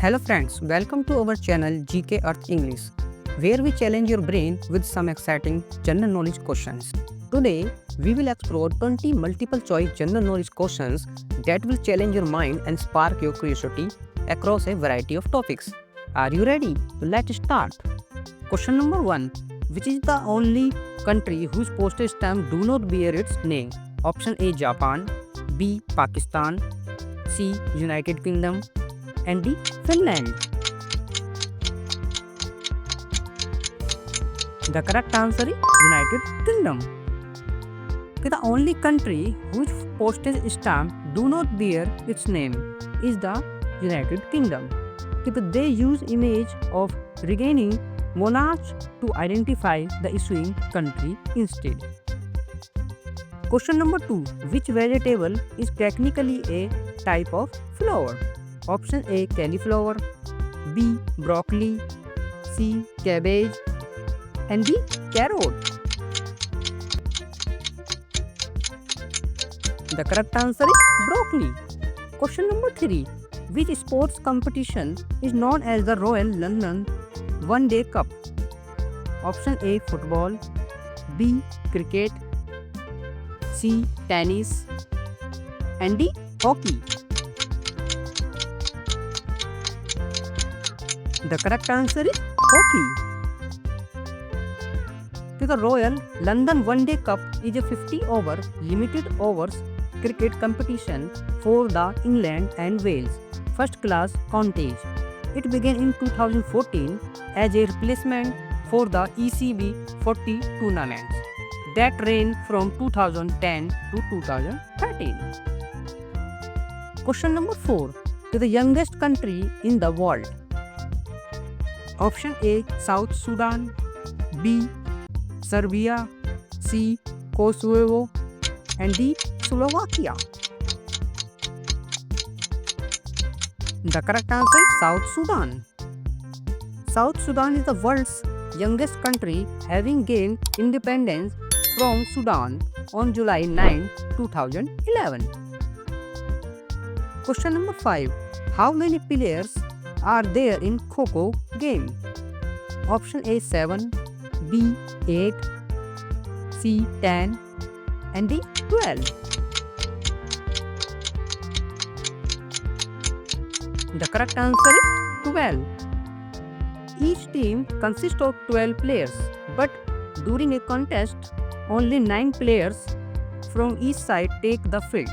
Hello friends, welcome to our channel GK Earth English, where we challenge your brain with some exciting general knowledge questions. Today, we will explore 20 multiple choice general knowledge questions that will challenge your mind and spark your curiosity across a variety of topics. Are you ready? Let's start. Question number 1. Which is the only country whose postage stamp do not bear its name? Option A Japan, B Pakistan, C United Kingdom, and D Finland. The correct answer is United Kingdom. The only country whose postage stamp do not bear its name is the United Kingdom. They use image of regaining monarchs to identify the issuing country instead. Question number 2. Which vegetable is technically a type of flower? Option A cauliflower, B broccoli, C cabbage, and D carrot. The correct answer is broccoli. Question number 3. Which sports competition is known as the Royal London One Day Cup? Option A football, B cricket, C tennis, and D hockey. The correct answer is hockey. The Royal London One Day Cup is a 50-over limited overs cricket competition for the England and Wales first class counties. It began in 2014 as a replacement for the ECB 40 tournaments that ran from 2010 to 2013. Question number 4. The youngest country in the world. Option A South Sudan, B Serbia, C Kosovo, and D Slovakia. The correct answer is South Sudan. South Sudan is the world's youngest country, having gained independence from Sudan on July 9, 2011. Question number 5. How many players are there in Kho-Kho game? Option A 7, B 8, C 10, and D 12. The correct answer is 12. Each team consists of 12 players, but during a contest, only 9 players from each side take the field.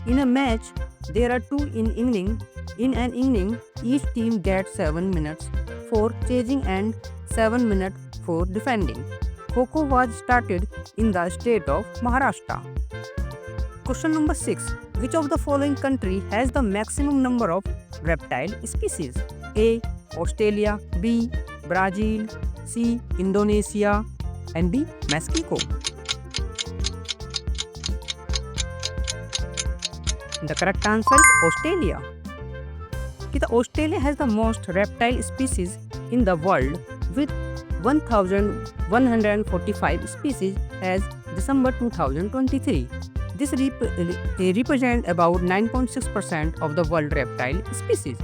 In a match, there are 2 innings. In an inning, each team gets 7 minutes for chasing and 7 minutes for defending. Kho-Kho was started in the state of Maharashtra. Question number 6. Which of the following country has the maximum number of reptile species? A. Australia, B. Brazil, C. Indonesia, and D. Mexico. The correct answer is Australia. Australia has the most reptile species in the world with 1,145 species as December 2023. This represents about 9.6% of the world reptile species.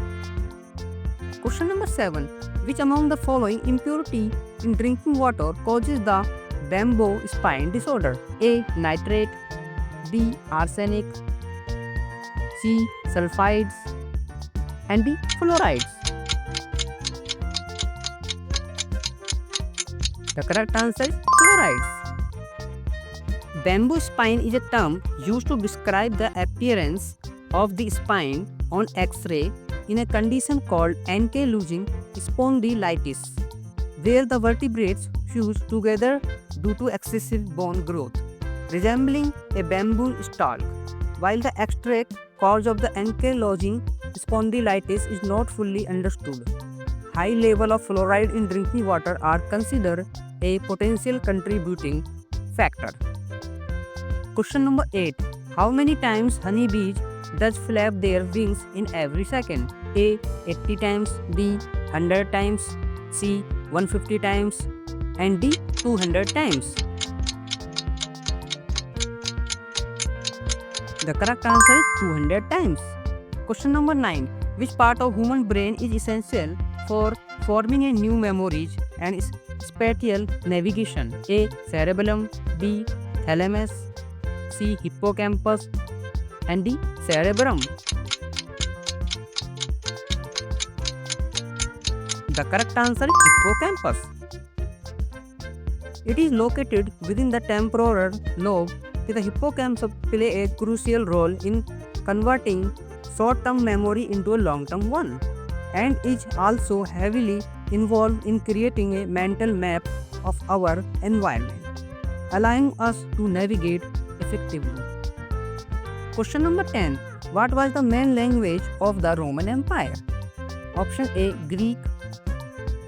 Question number 7. Which among the following impurity in drinking water causes the bamboo spine disorder? A. Nitrate, B. Arsenic, C. Sulfides, and D. Fluorides. The correct answer is fluorides. Bamboo spine is a term used to describe the appearance of the spine on X-ray in a condition called ankylosing spondylitis, where the vertebrates fuse together due to excessive bone growth, resembling a bamboo stalk. While the exact cause of the ankylosing spondylitis is not fully understood, high level of fluoride in drinking water are considered a potential contributing factor. Question number 8. How many times honeybees does flap their wings in every second? A. 80 times, B. 100 times, C. 150 times, and D. 200 times. The correct answer is 200 times. Question number 9. Which part of human brain is essential for forming a new memories and spatial navigation? A. Cerebellum. B. Thalamus. C. Hippocampus. And D. Cerebrum. The correct answer is hippocampus. It is located within the temporal lobe. The hippocampus play a crucial role in converting short-term memory into a long-term one, and is also heavily involved in creating a mental map of our environment, allowing us to navigate effectively. Question number 10. What was the main language of the Roman Empire? Option A. Greek.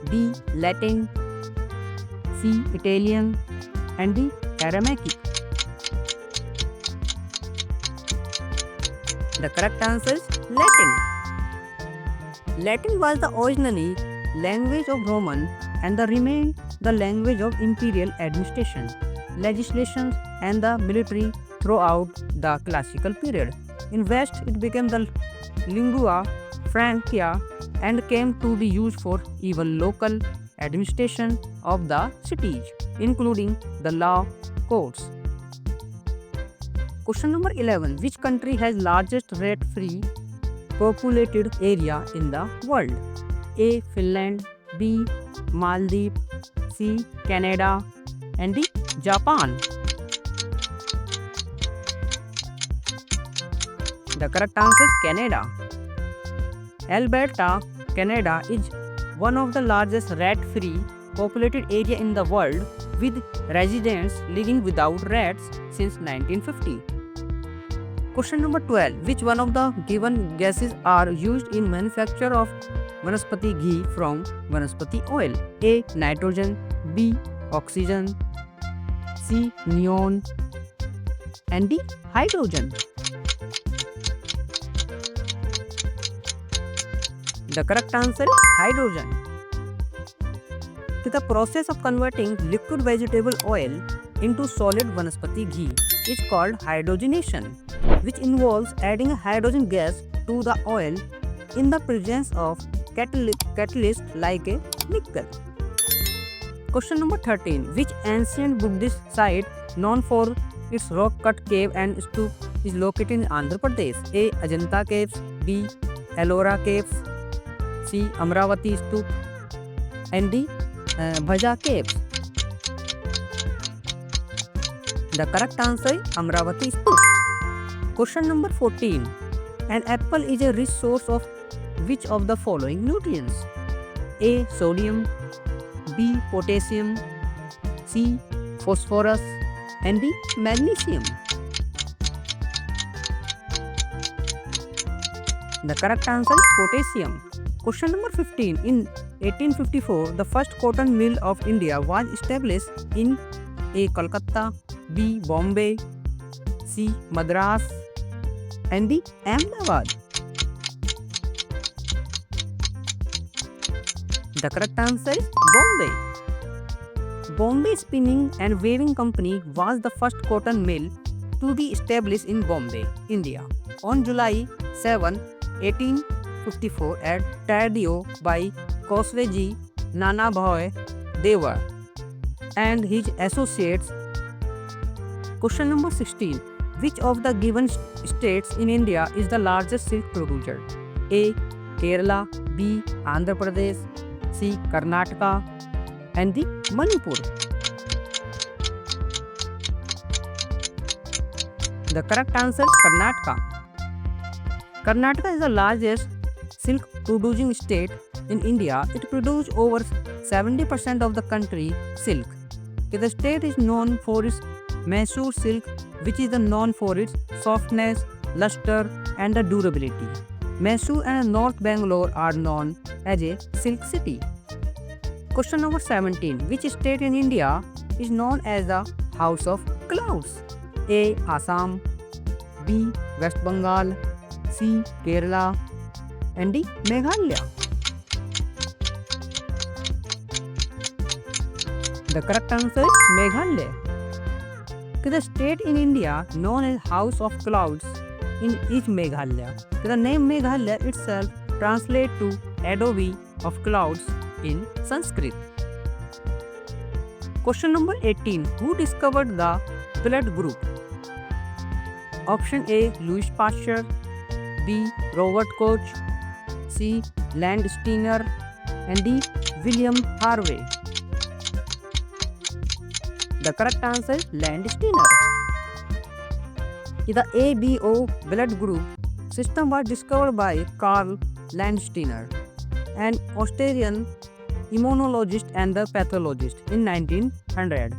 B. Latin. C. Italian. And D. Aramaic. The correct answer is Latin. Latin was the originally language of Roman and remained the language of imperial administration, legislation, and the military throughout the classical period. In West, it became the lingua franca and came to be used for even local administration of the cities, including the law courts. Question number 11. Which country has largest rat-free populated area in the world? A. Finland. B. Maldives. C. Canada. And D. Japan. The correct answer is Canada. Alberta, Canada is one of the largest rat-free populated area in the world, with residents living without rats since 1950. Question number 12. Which one of the given gases are used in manufacture of vanaspati ghee from vanaspati oil? A. Nitrogen. B. Oxygen. C. Neon. And D. Hydrogen. The correct answer is hydrogen. The process of converting liquid vegetable oil into solid vanaspati ghee is called hydrogenation, which involves adding a hydrogen gas to the oil in the presence of catalyst like a nickel. Question number 13. Which ancient Buddhist site known for its rock-cut cave and stupa is located in Andhra Pradesh? A. Ajanta Caves. B. Ellora Caves. C. Amravati Stupa. And D. Bhaja Caves. The correct answer is Amravati Stupa. Question number 14. An apple is a rich source of which of the following nutrients? A. Sodium. B. Potassium. C. Phosphorus. And D. Magnesium. The correct answer is potassium. Question number 15. In 1854, the first cotton mill of India was established in A. Kolkata. B. Bombay. C. Madras. And D. Ahmedabad. The correct answer is Bombay. Bombay Spinning and Weaving Company was the first cotton mill to be established in Bombay, India, on July 7, 1854 at Tadio by Kosweji Nanabhoy Deva and his associates. Question number 16. Which of the given states in India is the largest silk producer? A. Kerala. B. Andhra Pradesh. C. Karnataka. And D. Manipur. The correct answer is Karnataka. Karnataka is the largest silk producing state in India. It produces over 70% of the country's silk. The state is known for its Mysore silk, which is known for its softness, luster, and durability. Mysore and North Bangalore are known as a silk city. Question number 17. Which state in India is known as the House of Clouds? A. Assam. B. West Bengal. C. Kerala. And D. Meghalaya. The correct answer is Meghalaya. The state in India known as House of Clouds is Meghalaya. The name Meghalaya itself translates to Adobe of clouds in Sanskrit. Question number 18. Who discovered the blood group? Option A. Louis Pasteur, B. Robert Koch, C. Landsteiner, and D. William Harvey. The correct answer is Landsteiner. The ABO blood group system was discovered by Karl Landsteiner, an Austrian immunologist and the pathologist in 1900.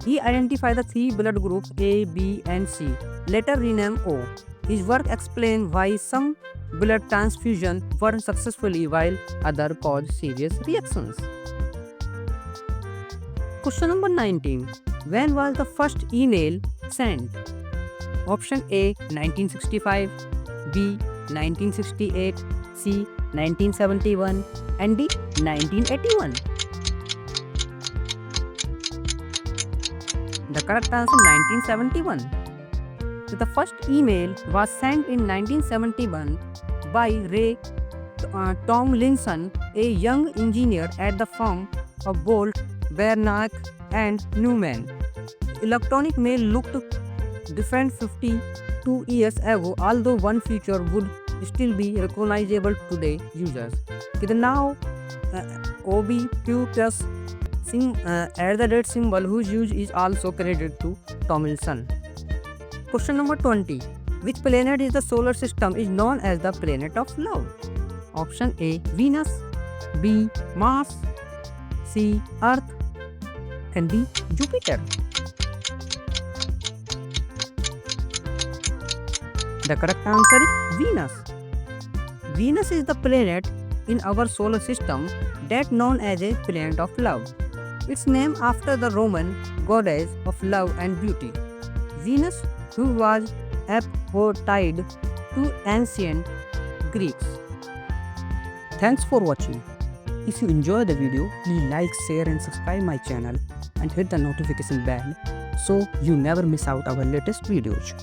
He identified the three blood groups A, B, and C, later renamed O. His work explained why some blood transfusions were successful while others caused serious reactions. Question number 19. When was the first email sent? Option A 1965, B 1968, C 1971, and D 1981. The correct answer 1971. So the first email was sent in 1971 by Ray Tomlinson, a young engineer at the firm of Bolt, Beranek and Newman. Electronic mail looked different 52 years ago, although one feature would still be recognizable to today users. Now, OBQ plus @ symbol whose use is also credited to Tomlinson. Question number 20. Which planet in the solar system is known as the planet of love? Option A Venus, B Mars, C Earth, and D Jupiter. The correct answer is Venus. Venus is the planet in our solar system that known as a planet of love. It's named after the Roman goddess of love and beauty, Venus, who was apothied to ancient Greeks. Thanks for watching. If you enjoyed the video, please like, share and subscribe my channel and hit the notification bell so you never miss out our latest videos.